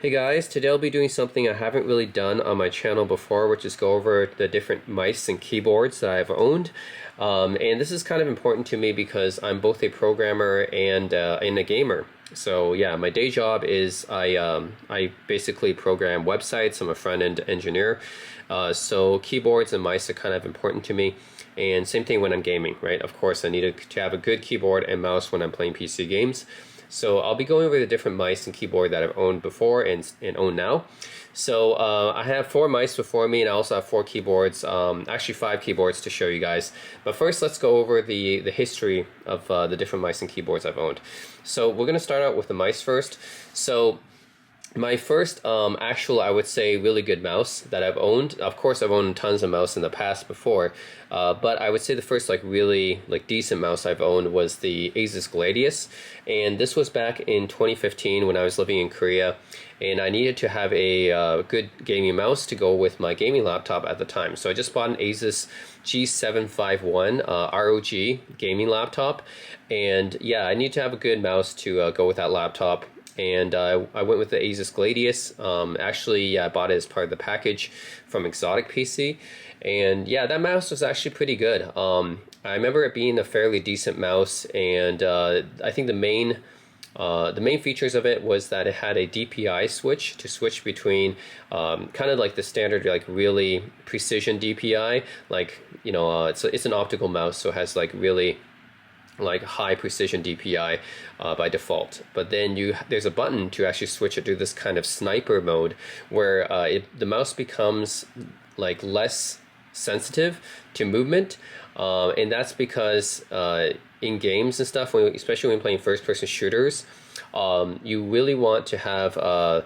Hey guys, today I'll be doing something I haven't really done on my channel before, which is go over the different mice and keyboards that I've owned. And this is kind of important to me because I'm both a programmer and a gamer. So yeah, my day job is I basically program websites. I'm a front-end engineer. So keyboards and mice are kind of important to me. And same thing when I'm gaming, right? Of course, I need to have a good keyboard and mouse when I'm playing PC games. So I'll be going over the different mice and keyboard that I've owned before and own now. So I have 4 mice before me, and I also have 4 keyboards, actually 5 keyboards to show you guys. But first, let's go over the history of the different mice and keyboards I've owned. So we're going to start out with the mice first. So my first actual, I would say, really good mouse that I've owned. Of course, I've owned tons of mouse in the past before, but I would say the first really decent mouse I've owned was the Asus Gladius, and this was back in 2015 when I was living in Korea, and I needed to have a good gaming mouse to go with my gaming laptop at the time. So I just bought an Asus G751 ROG gaming laptop, and yeah, I need to have a good mouse to go with that laptop. And I went with the Asus Gladius. Actually, yeah, I bought it as part of the package from Exotic PC. And yeah, that mouse was actually pretty good. I remember it being a fairly decent mouse, and I think the main features of it was that it had a DPI switch to switch between kind of like the standard really precision DPI. It's an optical mouse, so it has really high precision DPI by default. But then there's a button to actually switch it to this kind of sniper mode where the mouse becomes less sensitive to movement, and that's because in games and stuff, especially when playing first-person shooters, you really want to have a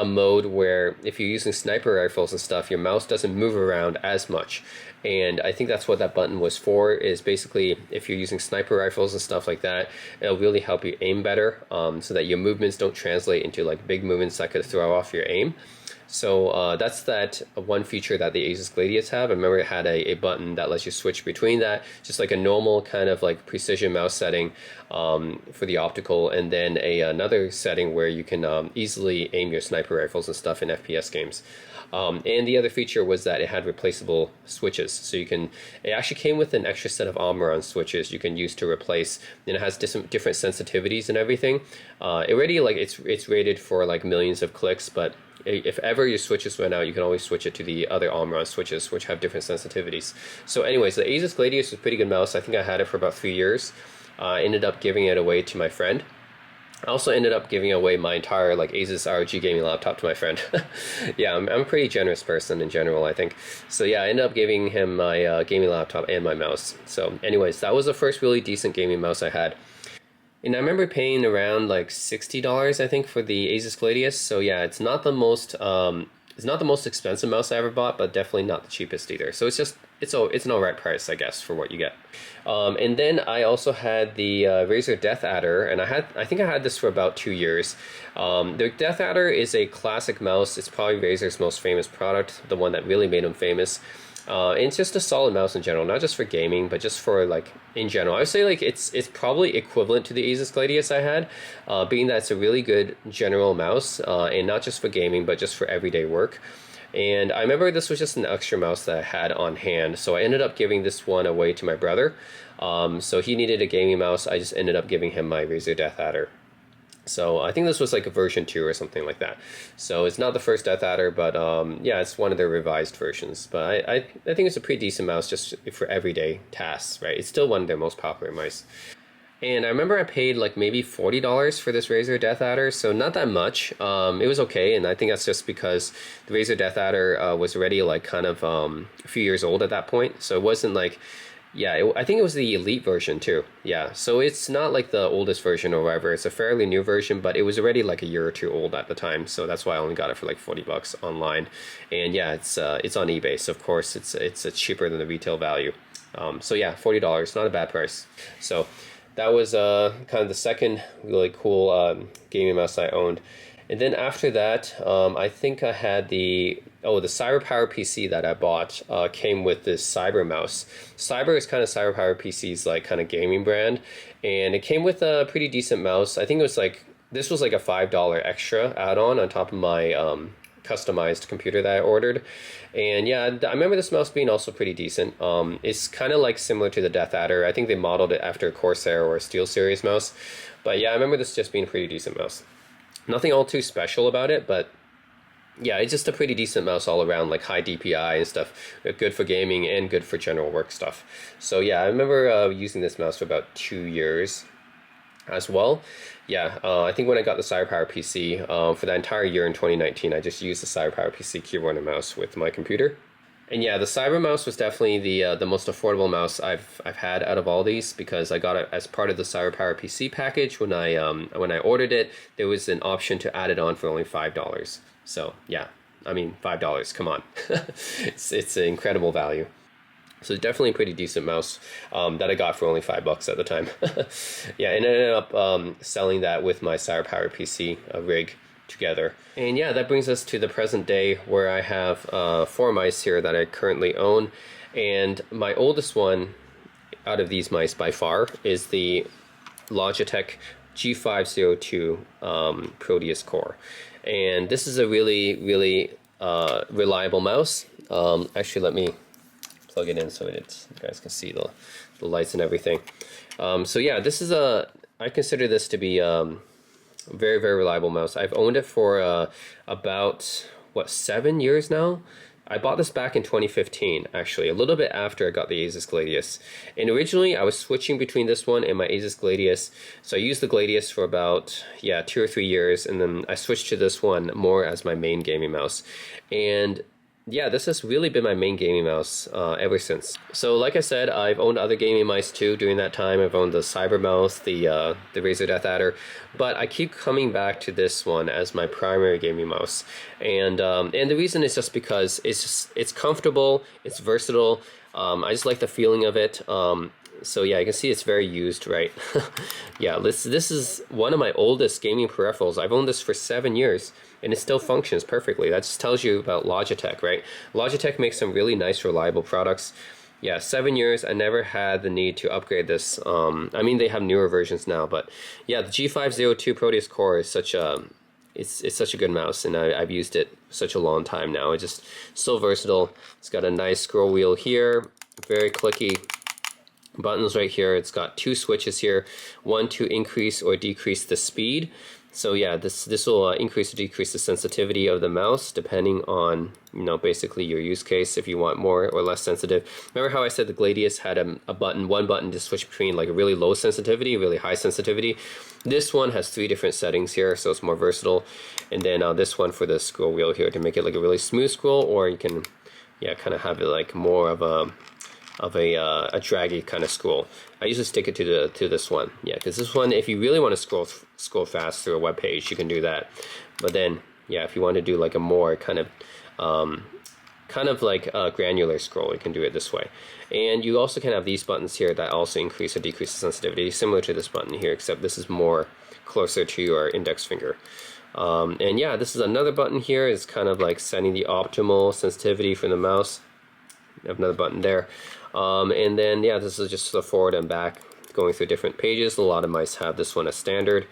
mode where if you're using sniper rifles and stuff, your mouse doesn't move around as much. And I think that's what that button was for, is basically if you're using sniper rifles and stuff like that, it'll really help you aim better, so that your movements don't translate into big movements that could throw off your aim. So that's that one feature that the Asus Gladius have. I remember it had a button that lets you switch between that, just like a normal kind of precision mouse setting for the optical, and then another setting where you can easily aim your sniper rifles and stuff in FPS games. And the other feature was that it had replaceable switches, so it actually came with an extra set of Omron switches you can use to replace, and it has different sensitivities and everything. It already it's rated for millions of clicks, but if ever your switches went out, you can always switch it to the other Omron switches, which have different sensitivities. So anyways, the Asus Gladius was a pretty good mouse. I think I had it for about 3 years. I ended up giving it away to my friend. I also ended up giving away my entire Asus ROG gaming laptop to my friend. Yeah, I'm a pretty generous person in general, I think. So yeah, I ended up giving him my gaming laptop and my mouse. So anyways, that was the first really decent gaming mouse I had. And I remember paying around $60, I think, for the Asus Gladius. So yeah, it's not the most expensive mouse I ever bought, but definitely not the cheapest either. So it's an alright price, I guess, for what you get. And then I also had the Razer Death Adder, and I think I had this for about 2 years. The Death Adder is a classic mouse. It's probably Razer's most famous product, the one that really made them famous. And it's just a solid mouse in general, not just for gaming, but just for in general. I would say it's probably equivalent to the Asus Gladius I had, being that it's a really good general mouse, and not just for gaming, but just for everyday work. And I remember this was just an extra mouse that I had on hand, so I ended up giving this one away to my brother. So he needed a gaming mouse. I just ended up giving him my Razer Death Adder. So I think this was a version 2 or something like that. So it's not the first Death Adder, but yeah, it's one of their revised versions. But I think it's a pretty decent mouse just for everyday tasks, right? It's still one of their most popular mice. And I remember I paid maybe $40 for this Razer Death Adder, so not that much. It was okay, and I think that's just because the Razer Death Adder was already kind of a few years old at that point. So it wasn't yeah, I think it was the Elite version too. Yeah, so it's not the oldest version or whatever. It's a fairly new version, but it was already a year or 2 old at the time. So that's why I only got it for $40 online. And yeah, it's on eBay, so of course it's cheaper than the retail value. So yeah, $40, not a bad price. So that was kind of the second really cool gaming mouse I owned. And then after that, I think I had the CyberPower PC that I bought came with this Cyber mouse. Cyber is kind of CyberPower PC's kind of gaming brand, and it came with a pretty decent mouse. I think it was This was like a $5 extra add-on on top of my customized computer that I ordered. And yeah, I remember this mouse being also pretty decent. It's kind of like similar to the Death Adder. I think they modeled it after a Corsair or a SteelSeries mouse. But yeah, I remember this just being a pretty decent mouse. Nothing all too special about it, but yeah, it's just a pretty decent mouse all around, like high DPI and stuff. Good for gaming and good for general work stuff. So yeah, I remember using this mouse for about 2 years as well. Yeah, I think when I got the CyberPower PC, for that entire year in 2019, I just used the CyberPower PC keyboard and mouse with my computer. And yeah, the Cyber mouse was definitely the most affordable mouse I've had out of all these, because I got it as part of the CyberPower PC package. When I ordered it, there was an option to add it on for only $5. So yeah, I mean $5, come on, it's an incredible value. So definitely a pretty decent mouse that I got for only $5 at the time. Yeah, and I ended up selling that with my CyberPower PC rig together. And yeah, that brings us to the present day, where I have 4 mice here that I currently own. And my oldest one out of these mice by far is the Logitech G502 Proteus Core. And this is a really reliable mouse. Actually, let me plug it in so you guys can see the lights and everything. So yeah, this is I consider this to be very reliable mouse. I've owned it for about, what, 7 years now. I bought this back in 2015, actually, a little bit after I got the Asus Gladius. And originally I was switching between this one and my Asus Gladius. So I used the Gladius for about, yeah, 2 or 3 years, and then I switched to this one more as my main gaming mouse. And yeah, this has really been my main gaming mouse ever since. So like I said, I've owned other gaming mice too during that time. I've owned the Cyber mouse, the Razer Death Adder, but I keep coming back to this one as my primary gaming mouse. And the reason is just because it's comfortable, it's versatile. I just like the feeling of it. So yeah, you can see it's very used, right? Yeah, this is one of my oldest gaming peripherals. I've owned this for 7 years, and it still functions perfectly. That just tells you about Logitech, right? Logitech makes some really nice, reliable products. Yeah, 7 years, I never had the need to upgrade this. I mean, they have newer versions now, but yeah, the G502 Proteus Core is such a it's such a good mouse, and I've used it such a long time now. It's just so versatile. It's got a nice scroll wheel here, very clicky buttons right here. It's got 2 switches here, one to increase or decrease the speed. So yeah, this will increase or decrease the sensitivity of the mouse depending on, you know, basically your use case, if you want more or less sensitive. Remember how I said the Gladius had one button to switch between like a really low sensitivity, really high sensitivity? This one has 3 different settings here, so it's more versatile. And then this one for the scroll wheel here to make it like a really smooth scroll, or you can, yeah, kind of have it like more of a draggy kind of scroll. I usually stick it to this one, yeah, because this one, if you really want to scroll fast through a web page, you can do that. But then, yeah, if you want to do like a more kind of like a granular scroll, you can do it this way. And you also can have these buttons here that also increase or decrease the sensitivity, similar to this button here, except this is more closer to your index finger. And yeah, this is another button here. It's kind of like setting the optimal sensitivity for the mouse. You have another button there. And then, yeah, this is just the forward and back, going through different pages. A lot of mice have this one as standard.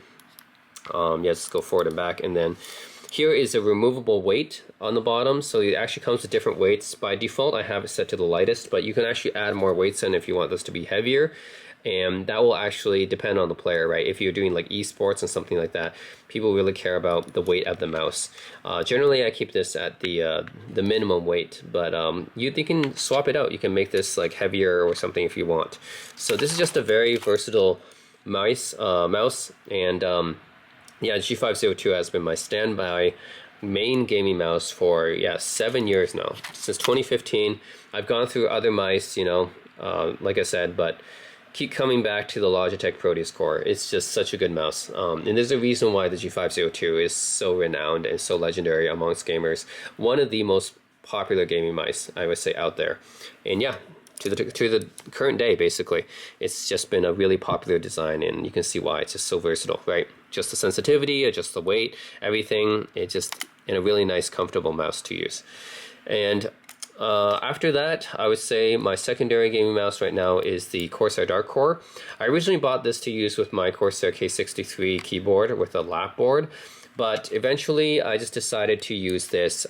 Yeah, just go forward and back. And then here is a removable weight on the bottom. So it actually comes with different weights. By default, I have it set to the lightest, but you can actually add more weights in if you want this to be heavier. And that will actually depend on the player, right? If you're doing like esports and something like that, people really care about the weight of the mouse. Generally, I keep this at the minimum weight, but you can swap it out. You can make this like heavier or something if you want. So this is just a very versatile mouse, and yeah, G502 has been my standby main gaming mouse for, yeah, 7 years now, since 2015. I've gone through other mice, you know, like I said, but keep coming back to the Logitech Proteus Core. It's just such a good mouse. And there's a reason why the G502 is so renowned and so legendary amongst gamers. One of the most popular gaming mice, I would say, out there. And yeah, to the current day, basically, it's just been a really popular design, and you can see why. It's just so versatile, right? Just the sensitivity, just the weight, everything. It's just in a really nice, comfortable mouse to use. And After that, I would say my secondary gaming mouse right now is the Corsair Dark Core. I originally bought this to use with my Corsair K63 keyboard with a lap board, but eventually I just decided to use this.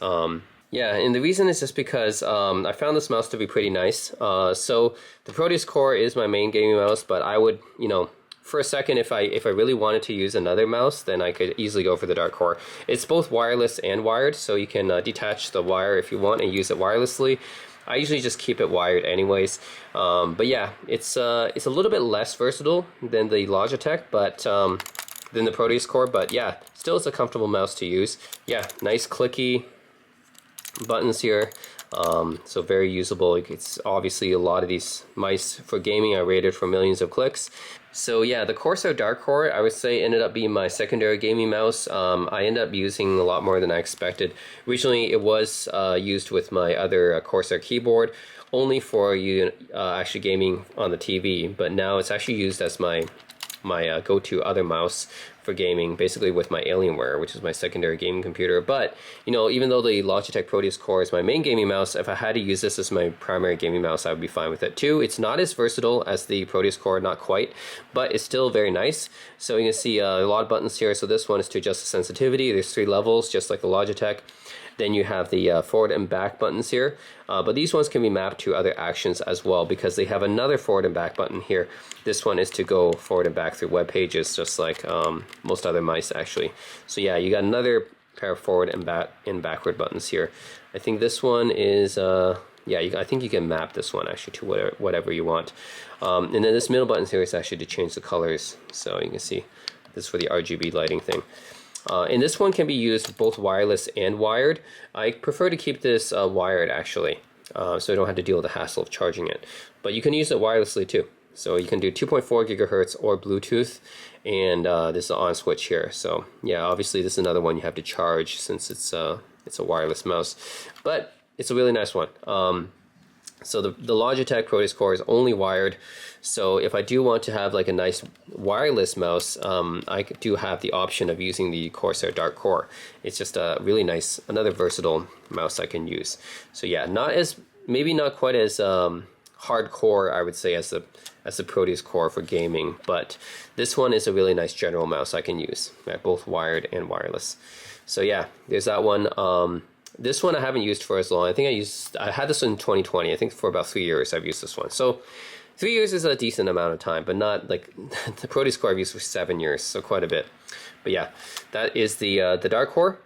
Yeah, and the reason is just because I found this mouse to be pretty nice. So the Proteus Core is my main gaming mouse, but I would, for a second, if I really wanted to use another mouse, then I could easily go for the Dark Core. It's both wireless and wired, so you can detach the wire if you want and use it wirelessly. I usually just keep it wired anyways. But yeah, it's a little bit less versatile than the Logitech, but than the Proteus Core. But yeah, still it's a comfortable mouse to use. Yeah, nice clicky buttons here. So very usable. It's obviously a lot of these mice for gaming are rated for millions of clicks. So yeah, the Corsair Dark Core, I would say, ended up being my secondary gaming mouse. I ended up using a lot more than I expected. Originally, it was used with my other Corsair keyboard, only for actually gaming on the TV. But now it's actually used as my go-to other mouse for gaming, basically with my Alienware, which is my secondary gaming computer. But even though the Logitech Proteus Core is my main gaming mouse, if I had to use this as my primary gaming mouse, I would be fine with it too. It's not as versatile as the Proteus Core, not quite, but it's still very nice. So you can see a lot of buttons here. So this one is to adjust the sensitivity. There's 3 levels, just like the Logitech. Then you have the forward and back buttons here, but these ones can be mapped to other actions as well because they have another forward and back button here. This one is to go forward and back through web pages, just like most other mice actually. So yeah, you got another pair of forward and backward buttons here. I think this one is yeah, I think you can map this one actually to whatever you want. And then this middle button here is actually to change the colors. So you can see this is for the RGB lighting thing. And this one can be used both wireless and wired. I prefer to keep this wired actually, so I don't have to deal with the hassle of charging it. But you can use it wirelessly too. So you can do 2.4 gigahertz or Bluetooth, and this is an on switch here. So yeah, obviously this is another one you have to charge since it's a wireless mouse, but it's a really nice one. So the Logitech Proteus Core is only wired. So if I do want to have like a nice wireless mouse, I do have the option of using the Corsair Dark Core. It's just a really nice, another versatile mouse I can use. So yeah, maybe not quite as hardcore, I would say, as the Proteus Core for gaming, but this one is a really nice general mouse I can use, right? Both wired and wireless. So yeah, there's that one. This one I haven't used for as long. I had this in 2020. I think for about 3 years I've used this one. So 3 years is a decent amount of time, but not like the Proteus Core I've used for 7 years, so quite a bit. But yeah, that is the Dark Core.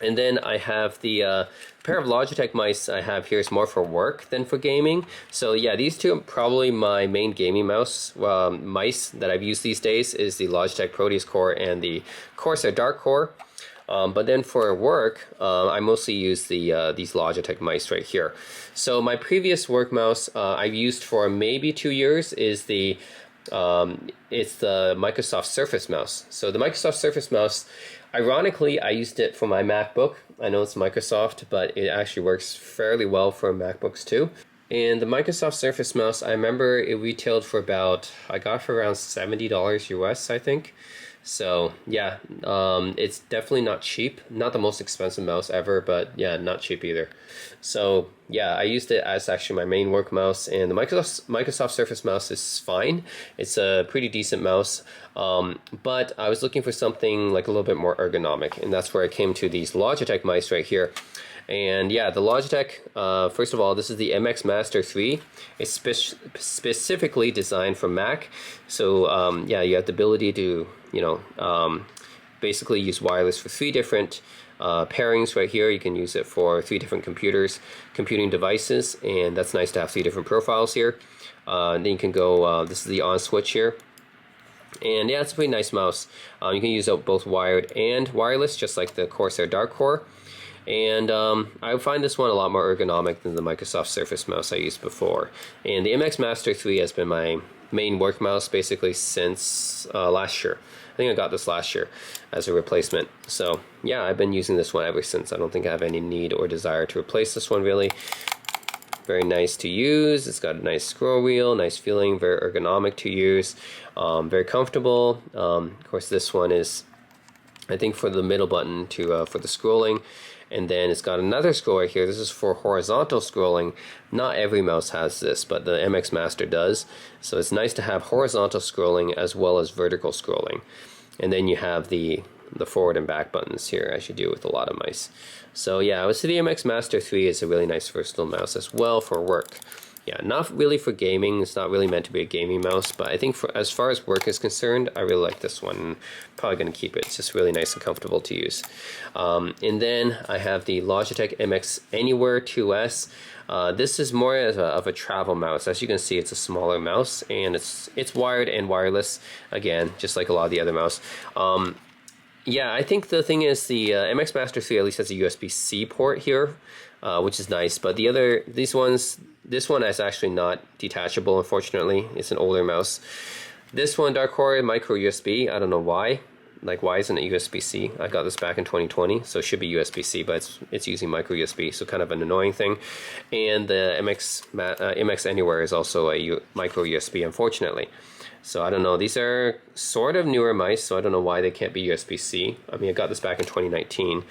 And then I have the pair of Logitech mice I have here is more for work than for gaming. So yeah, these two are probably my main gaming mice that I've used these days is the Logitech Proteus Core and the Corsair Dark Core. But then for work, I mostly use these Logitech mice right here. So my previous work mouse I've used for maybe 2 years is it's the Microsoft Surface mouse. So the Microsoft Surface mouse, ironically, I used it for my MacBook. I know it's Microsoft, but it actually works fairly well for MacBooks too. And the Microsoft Surface mouse, I remember it retailed for I got for around $70 US, I think. So yeah, it's definitely not cheap. Not the most expensive mouse ever, but yeah, not cheap either. So yeah, I used it as actually my main work mouse, and the Microsoft Surface mouse is fine. It's a pretty decent mouse, but I was looking for something like a little bit more ergonomic, and that's where I came to these Logitech mice right here. And yeah, the Logitech, first of all, this is the MX Master 3. It's specifically designed for Mac. So yeah, you have the ability to, basically use wireless for 3 different pairings right here. You can use it for 3 different computing devices, and that's nice to have 3 different profiles here. Then you can go, this is the on switch here. And yeah, it's a pretty nice mouse. You can use it both wired and wireless, just like the Corsair Dark Core. And I find this one a lot more ergonomic than the Microsoft Surface mouse I used before. And the MX Master 3 has been my main work mouse basically since last year. I think I got this last year as a replacement. So yeah, I've been using this one ever since. I don't think I have any need or desire to replace this one really. Very nice to use. It's got a nice scroll wheel, nice feeling, very ergonomic to use, very comfortable. Of course, this one is I think for the middle button to for the scrolling. And then it's got another scroll right here. This is for horizontal scrolling. Not every mouse has this, but the MX Master does. So it's nice to have horizontal scrolling as well as vertical scrolling. And then you have the forward and back buttons here, as you do with a lot of mice. So yeah, I would say the MX Master 3 is a really nice versatile mouse as well for work. Yeah, not really for gaming. It's not really meant to be a gaming mouse, but I think for as far as work is concerned, I really like this one. Probably going to keep it. It's just really nice and comfortable to use. And then I have the Logitech MX Anywhere 2S. This is more of a travel mouse. As you can see, it's a smaller mouse, and it's wired and wireless. Again, just like a lot of the other mouse. Yeah, I think the thing is the MX Master 3 at least has a USB-C port here, which is nice. But this one is actually not detachable, unfortunately. It's an older mouse. This one, Dark Horse, micro USB. I don't know why. Like, why isn't it USB-C? I got this back in 2020, so it should be USB-C, but it's using micro USB, so kind of an annoying thing. And the MX Anywhere is also a micro USB, unfortunately. So I don't know, these are sort of newer mice, so I don't know why they can't be USB-C. I mean, I got this back in 2019,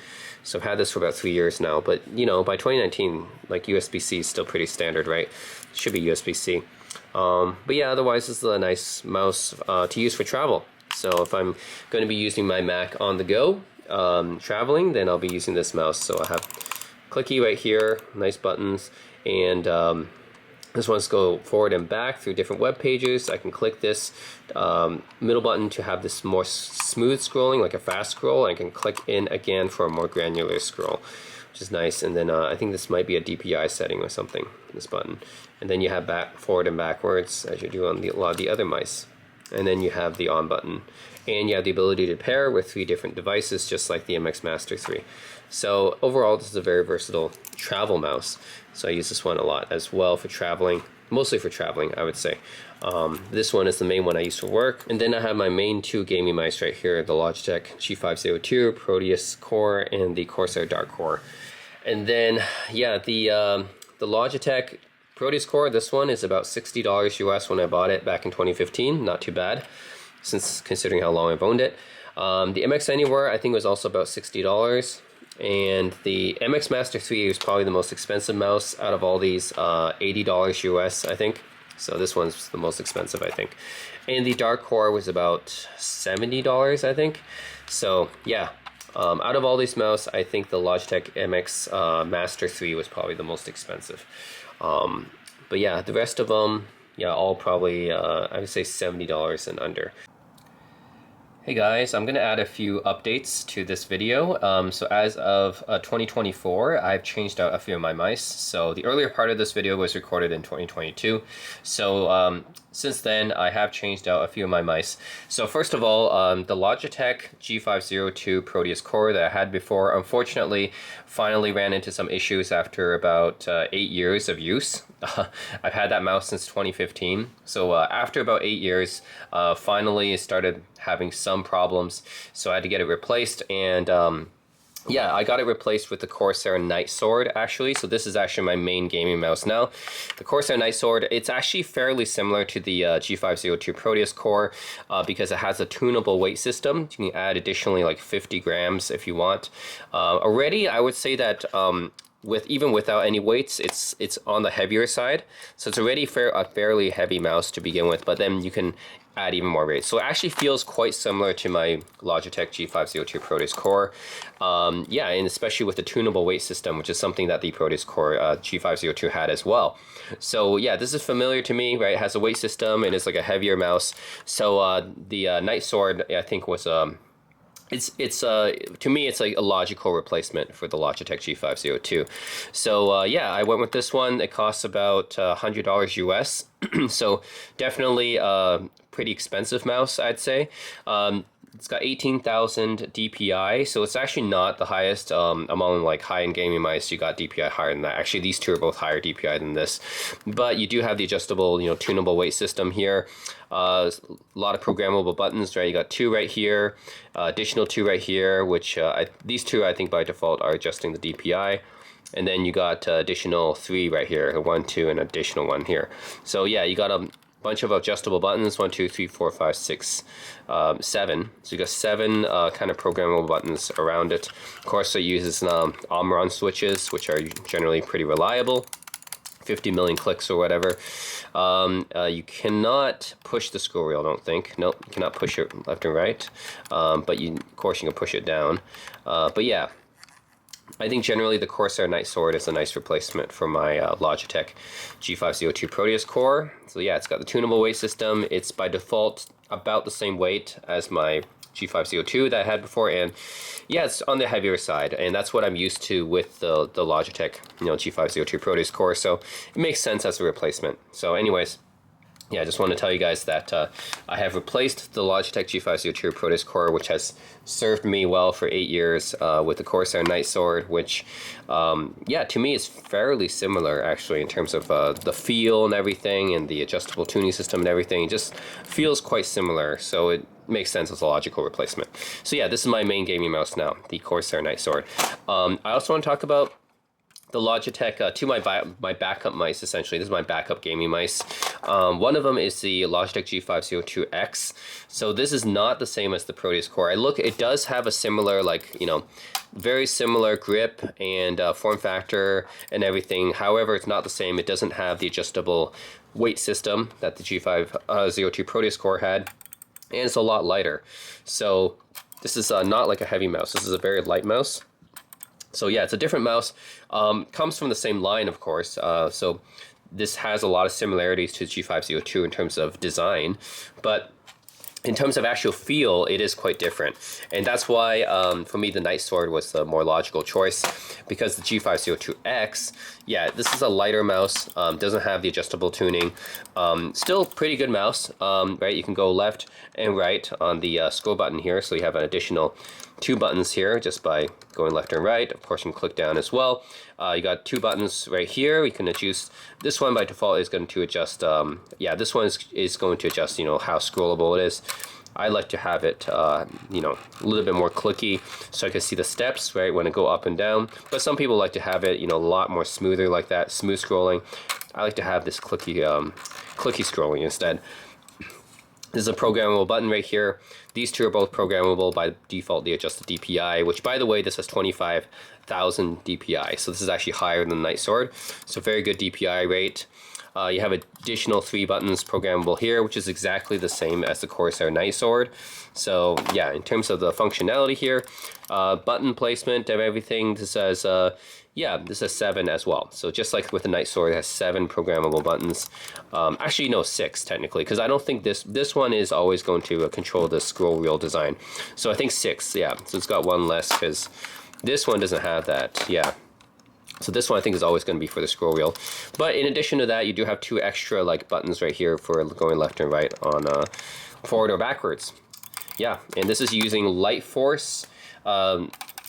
so I've had this for about 3 years now, but you know, by 2019, like USB-C is still pretty standard, right? It should be USB-C. But yeah, otherwise this is a nice mouse to use for travel. So if I'm going to be using my Mac on the go, traveling, then I'll be using this mouse. So I have clicky right here, nice buttons, and this one's go forward and back through different web pages. I can click this middle button to have this more smooth scrolling, like a fast scroll. I can click in again for a more granular scroll, which is nice. And then I think this might be a DPI setting or something, this button. And then you have forward and backwards, as you do on a lot of the other mice. And then you have the on button. And you have the ability to pair with 3 different devices, just like the MX Master 3. So overall, this is a very versatile travel mouse. So I use this one a lot as well for traveling, mostly for traveling, I would say. This one is the main one I use for work. And then I have my main 2 gaming mice right here, the Logitech G502, Proteus Core, and the Corsair Dark Core. And then, yeah, the Logitech Proteus Core, this one is about $60 US when I bought it back in 2015. Not too bad, since considering how long I've owned it. The MX Anywhere, I think, was also about $60. And the MX Master 3 is probably the most expensive mouse out of all these, $80 US, I think. So this one's the most expensive, I think. And the Dark Core was about $70, I think. So yeah, out of all these mouse, I think the Logitech MX Master 3 was probably the most expensive. But yeah, the rest of them, yeah, all probably, I would say $70 and under. Hey guys, I'm going to add a few updates to this video. So as of 2024, I've changed out a few of my mice. So the earlier part of this video was recorded in 2022. So since then, I have changed out a few of my mice. So first of all, the Logitech G502 Proteus Core that I had before, unfortunately, finally ran into some issues after about 8 years of use. I've had that mouse since 2015. So after about 8 years, finally it started having some problems, so I had to get it replaced. And yeah, I got it replaced with the Corsair Night Sword, actually. So this is actually my main gaming mouse now. The Corsair Night Sword, it's actually fairly similar to the G502 Proteus Core because it has a tunable weight system. You can add additionally like 50 grams if you want. Already, I would say that even without any weights, it's on the heavier side. So it's already a fairly heavy mouse to begin with, but then you can add even more weight. So it actually feels quite similar to my Logitech G502 Proteus Core. Yeah, and especially with the tunable weight system, which is something that the Proteus Core G502 had as well. So yeah, this is familiar to me, right? It has a weight system and it's like a heavier mouse. So the Night Sword, I think, was to me, it's like a logical replacement for the Logitech G502. So yeah, I went with this one. It costs about $100 US. So definitely pretty expensive mouse, I'd say. It's got 18,000 DPI, so it's actually not the highest among like high-end gaming mice. You got DPI higher than that. Actually, these two are both higher DPI than this. But you do have the adjustable, tunable weight system here. A lot of programmable buttons, right? You got 2 right here, additional 2 right here, which these 2 I think by default are adjusting the DPI. And then you got additional 3 right here, 1, 2, and additional 1 here. So yeah, you got bunch of adjustable buttons, 1, 2, 3, 4, 5, 6, 7. So you got 7 kind of programmable buttons around it. Of course, it uses Omron switches, which are generally pretty reliable. 50 million clicks or whatever. You cannot push the scroll wheel, I don't think. Nope, you cannot push it left and right. But of course you can push it down. But yeah, I think generally the Corsair Night Sword is a nice replacement for my Logitech G502 Proteus core. So yeah, it's got the tunable weight system. It's by default about the same weight as my G502 that I had before, and yeah, it's on the heavier side, and that's what I'm used to with the Logitech, G502 Proteus core, so it makes sense as a replacement. So anyways, yeah, I just want to tell you guys that I have replaced the Logitech G502 Proteus core, which has served me well for 8 years, with the Corsair Night Sword, which, yeah, to me is fairly similar, actually, in terms of the feel and everything, and the adjustable tuning system and everything. It just feels quite similar, so it makes sense as a logical replacement. So yeah, this is my main gaming mouse now, the Corsair Night Sword. I also want to talk about the Logitech, my backup mice, essentially. This is my backup gaming mice. One of them is the Logitech G502X. So this is not the same as the Proteus core. It does have a similar, very similar grip and form factor and everything. However, it's not the same. It doesn't have the adjustable weight system that the G502 Proteus core had. And it's a lot lighter. So this is not like a heavy mouse. This is a very light mouse. So yeah, it's a different mouse. Comes from the same line, of course. So this has a lot of similarities to G502 in terms of design, but in terms of actual feel, it is quite different. And that's why, for me, the Night Sword was the more logical choice, because the G502X, yeah, this is a lighter mouse, doesn't have the adjustable tuning. Still pretty good mouse, right? You can go left and right on the scroll button here, so you have an additional 2 buttons here just by going left and right. Of course, you can click down as well. You got 2 buttons right here. You can adjust. This one by default is going to adjust. Yeah, this one is going to adjust. How scrollable it is. I like to have it, a little bit more clicky, so I can see the steps right when I go up and down. But some people like to have it, a lot more smoother like that, smooth scrolling. I like to have this clicky scrolling instead. This is a programmable button right here. These two are both programmable. By default, they adjust the DPI, which, by the way, this has 25,000 DPI. So this is actually higher than the Night Sword. So very good DPI rate. You have additional 3 buttons programmable here, which is exactly the same as the Corsair Night Sword. So yeah, in terms of the functionality here, button placement and everything, this says, yeah, this has 7 as well. So just like with the Night Sword, it has 7 programmable buttons. Actually, no, 6 technically, because I don't think this one is always going to control the scroll wheel design. So I think 6, yeah. So it's got 1 less because this one doesn't have that, yeah. So this one I think is always going to be for the scroll wheel. But in addition to that, you do have 2 extra buttons right here for going left and right on forward or backwards. Yeah, and this is using Light Force.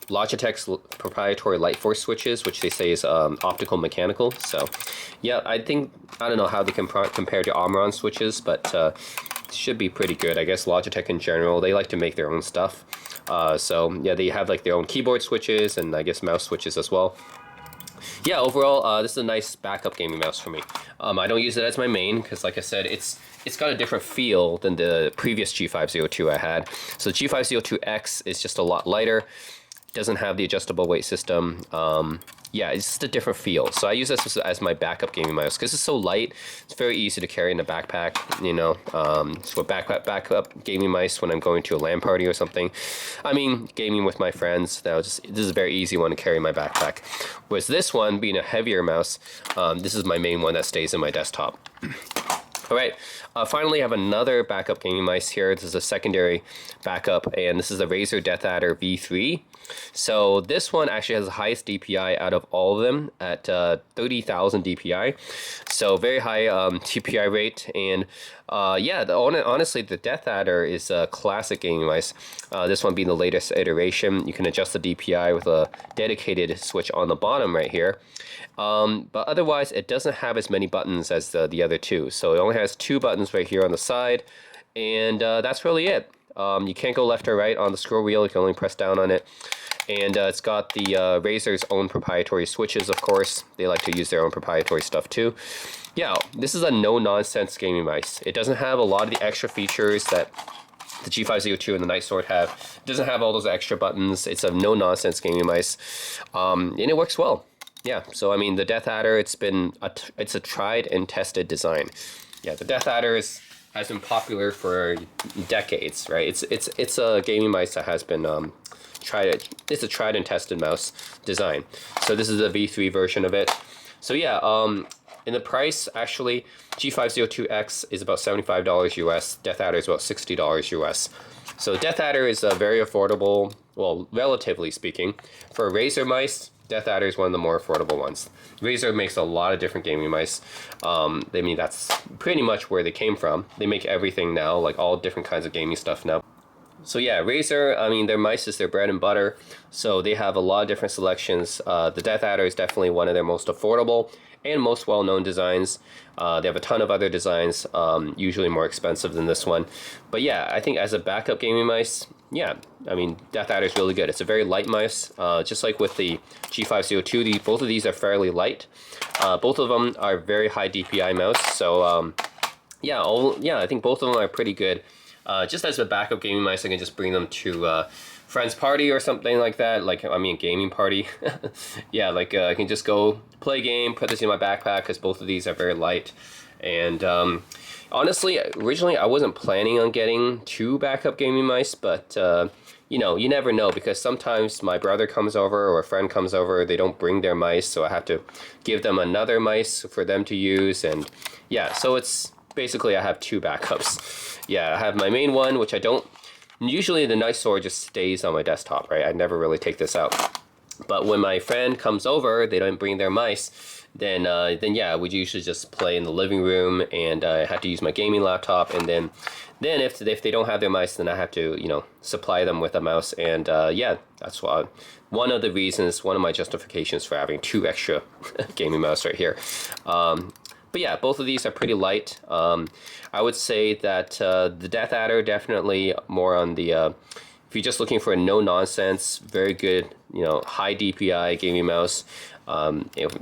Logitech's proprietary Light Force switches, which they say is optical mechanical. So yeah, I don't know how they can compare to Omron switches, but should be pretty good. I guess Logitech in general, they like to make their own stuff. So yeah, they have their own keyboard switches and I guess mouse switches as well. Yeah, overall, this is a nice backup gaming mouse for me. I don't use it as my main because, like I said, it's got a different feel than the previous G502 I had. So the G502X is just a lot lighter. Doesn't have the adjustable weight system. Yeah, it's just a different feel. So I use this as my backup gaming mouse because it's so light. It's very easy to carry in a backpack, So a backup gaming mouse when I'm going to a LAN party or something. I mean, gaming with my friends. This is a very easy one to carry in my backpack. Whereas this one, being a heavier mouse, this is my main one that stays in my desktop. All right, finally I have another backup gaming mice here. This is a secondary backup, and this is a Razer Death Adder V3. So this one actually has the highest DPI out of all of them at 30,000 DPI. So very high DPI rate, and yeah, honestly, the Death Adder is a classic gaming mice. This one being the latest iteration. You can adjust the DPI with a dedicated switch on the bottom right here. But otherwise, it doesn't have as many buttons as the other two. So it only has 2 buttons right here on the side, and that's really it. You can't go left or right on the scroll wheel. You can only press down on it. And it's got the Razer's own proprietary switches, of course. They like to use their own proprietary stuff too. Yeah, this is a no-nonsense gaming mice. It doesn't have a lot of the extra features that the G502 and the Night Sword have. It doesn't have all those extra buttons. It's a no-nonsense gaming mice, and it works well. Yeah, so I mean, the Death Adder, it's a tried and tested design. Yeah, the Death Adder has been popular for decades, right? It's a gaming mice that has been it's a tried and tested mouse design. So this is the V3 version of it. So yeah, in the price, actually, G502X is about $75 US. Death Adder is about $60 US. So Death Adder is a very affordable, well, relatively speaking. For Razer mice, Death Adder is one of the more affordable ones. Razer makes a lot of different gaming mice. I mean, that's pretty much where they came from. They make everything now, like all different kinds of gaming stuff now. So yeah, Razer, I mean, their mice is their bread and butter. So they have a lot of different selections. The Death Adder is definitely one of their most affordable and most well-known designs. They have a ton of other designs, usually more expensive than this one. But yeah, I think as a backup gaming mice, yeah, I mean, Death Adder is really good. It's a very light mice, just like with the G502. Both of these are fairly light. Both of them are very high DPI mouse. So yeah, I think both of them are pretty good. Just as a backup gaming mice, I can just bring them to friend's party or something like that. Like, I mean, gaming party. Yeah, like I can just go play a game, put this in my backpack because both of these are very light. And honestly, originally I wasn't planning on getting 2 backup gaming mice, but you know, you never know, because sometimes my brother comes over or a friend comes over, they don't bring their mice, so I have to give them another mice for them to use. And yeah, so it's basically I have 2 backups. Yeah, I have my main one, which I don't, usually the Night Sword just stays on my desktop, right? I never really take this out. But when my friend comes over, they don't bring their mice, then yeah, we usually just play in the living room, and I have to use my gaming laptop, and then if they don't have their mice, then I have to, you know, supply them with a mouse. And yeah, that's why one of the reasons, one of my justifications for having 2 extra gaming mouse right here. But yeah, both of these are pretty light. I would say that the Death Adder definitely more on the, if you're just looking for a no-nonsense, very good, you know, high DPI gaming mouse,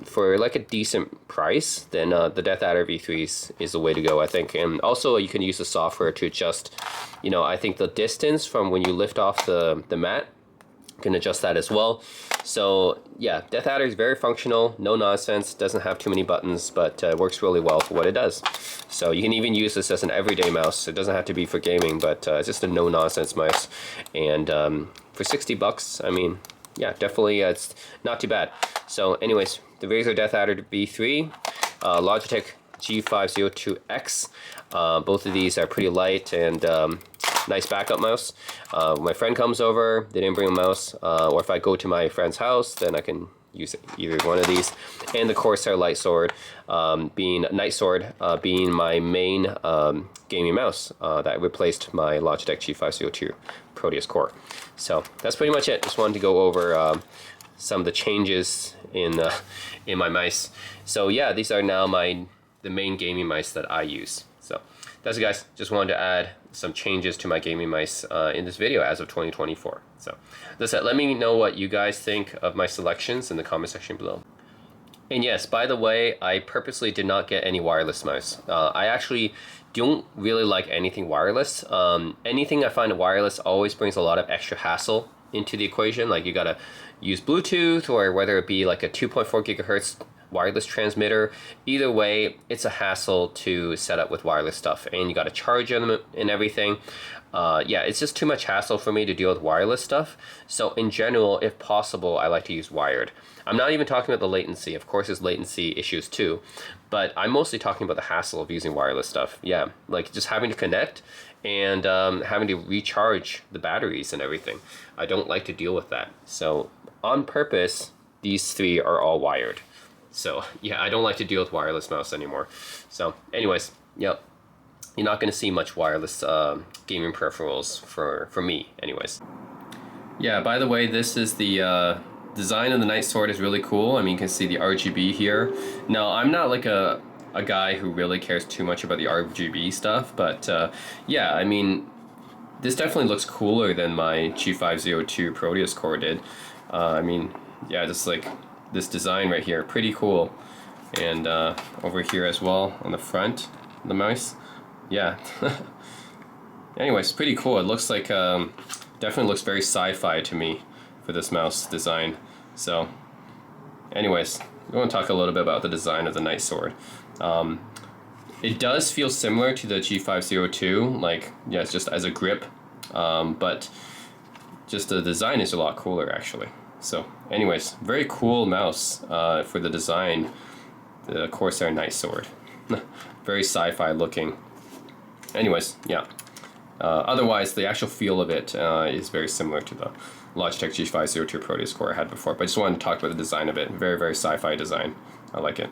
for like a decent price, then the Death Adder V3 is the way to go, I think. And also you can use the software to adjust, you know, I think the distance from when you lift off the mat, you can adjust that as well. So yeah, Death Adder is very functional, no nonsense, doesn't have too many buttons, but works really well for what it does. So you can even use this as an everyday mouse. It doesn't have to be for gaming, but it's just a no nonsense mouse. And for $60, I mean, yeah, definitely it's not too bad. So anyways, the Razer Death Adder V3, Logitech G502X. Both of these are pretty light and nice backup mouse. When my friend comes over, they didn't bring a mouse, or if I go to my friend's house, then I can use either one of these. And the Corsair Night Sword being my main gaming mouse that replaced my Logitech G502 Proteus Core. So that's pretty much it. Just wanted to go over some of the changes in my mice. So yeah, these are now the main gaming mice that I use. So that's it, guys. Just wanted to add some changes to my gaming mice in this video as of 2024. So that's it. Let me know what you guys think of my selections in the comment section below. And yes, by the way, I purposely did not get any wireless mouse. I actually don't really like anything wireless. Anything I find wireless always brings a lot of extra hassle into the equation. Like you gotta use Bluetooth, or whether it be like a 2.4 gigahertz wireless transmitter. Either way, it's a hassle to set up with wireless stuff, and you got to charge them and everything. Yeah, it's just too much hassle for me to deal with wireless stuff. So in general, if possible, I like to use wired. I'm not even talking about the latency. Of course, there's latency issues too, but I'm mostly talking about the hassle of using wireless stuff. Yeah, like just having to connect and having to recharge the batteries and everything. I don't like to deal with that. So on purpose, these 3 are all wired. So yeah, I don't like to deal with wireless mouse anymore. So anyways, yep, you're not going to see much wireless gaming peripherals for me anyways. Yeah, by the way, this is the design of the Night Sword is really cool. I mean, you can see the RGB here. Now, I'm not like a guy who really cares too much about the RGB stuff, but yeah, I mean, this definitely looks cooler than my G502 Proteus Core did. I mean, yeah, just like this design right here, pretty cool. And over here as well on the front, the mouse, yeah. Anyways, pretty cool. It looks like definitely looks very sci-fi to me for this mouse design. So, anyways, we want to talk a little bit about the design of the Night Sword. It does feel similar to the G502, like, yeah, it's just as a grip, but just the design is a lot cooler actually. So anyways, very cool mouse for the design, the Corsair Night Sword. Very sci-fi looking. Anyways, yeah. Otherwise, the actual feel of it is very similar to the Logitech G502 Proteus Core I had before, but I just wanted to talk about the design of it. Very, very sci-fi design. I like it.